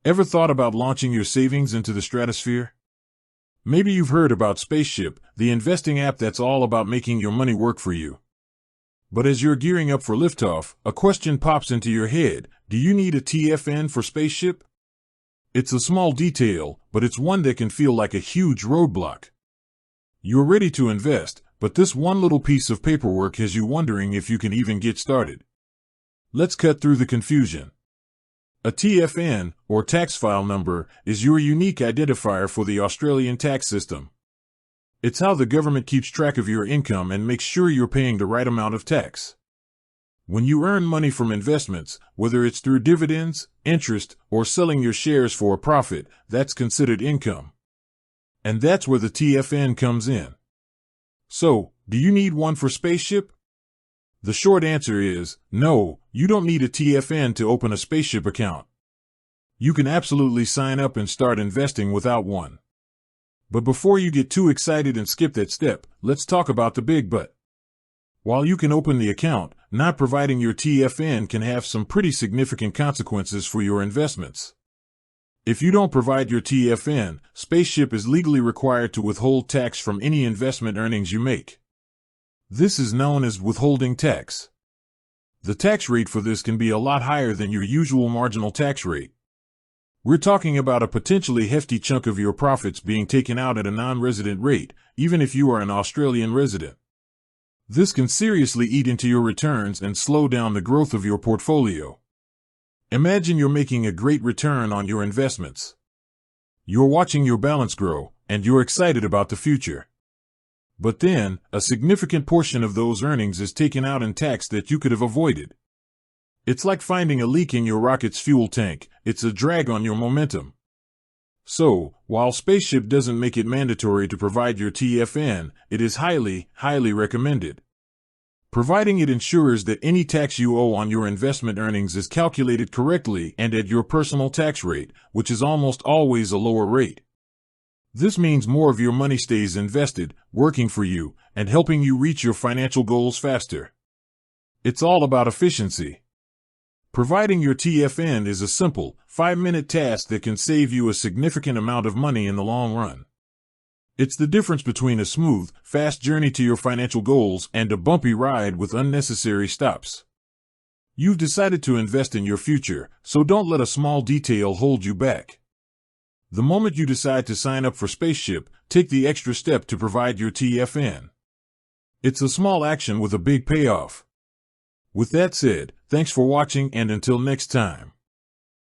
Ever thought about launching your savings into the stratosphere? Maybe you've heard about Spaceship, the investing app that's all about making your money work for you. But as you're gearing up for liftoff, a question pops into your head. Do you need a TFN for Spaceship? It's a small detail, but it's one that can feel like a huge roadblock. You're ready to invest, but this one little piece of paperwork has you wondering if you can even get started. Let's cut through the confusion. A TFN, or tax file number, is your unique identifier for the Australian tax system. It's how the government keeps track of your income and makes sure you're paying the right amount of tax. When you earn money from investments, whether it's through dividends, interest, or selling your shares for a profit, that's considered income. And that's where the TFN comes in. So, do you need one for Spaceship? The short answer is, no, you don't need a TFN to open a Spaceship account. You can absolutely sign up and start investing without one. But before you get too excited and skip that step, let's talk about the big but. While you can open the account, not providing your TFN can have some pretty significant consequences for your investments. If you don't provide your TFN, Spaceship is legally required to withhold tax from any investment earnings you make. This is known as withholding tax. The tax rate for this can be a lot higher than your usual marginal tax rate. We're talking about a potentially hefty chunk of your profits being taken out at a non-resident rate, even if you are an Australian resident. This can seriously eat into your returns and slow down the growth of your portfolio. Imagine you're making a great return on your investments. You're watching your balance grow, and you're excited about the future. But then, a significant portion of those earnings is taken out in tax that you could have avoided. It's like finding a leak in your rocket's fuel tank. It's a drag on your momentum. So, while Spaceship doesn't make it mandatory to provide your TFN, it is highly, highly recommended. Providing it ensures that any tax you owe on your investment earnings is calculated correctly and at your personal tax rate, which is almost always a lower rate. This means more of your money stays invested, working for you, and helping you reach your financial goals faster. It's all about efficiency. Providing your TFN is a simple, 5-minute task that can save you a significant amount of money in the long run. It's the difference between a smooth, fast journey to your financial goals and a bumpy ride with unnecessary stops. You've decided to invest in your future, so don't let a small detail hold you back. The moment you decide to sign up for Spaceship, take the extra step to provide your TFN. It's a small action with a big payoff. With that said, thanks for watching, and until next time.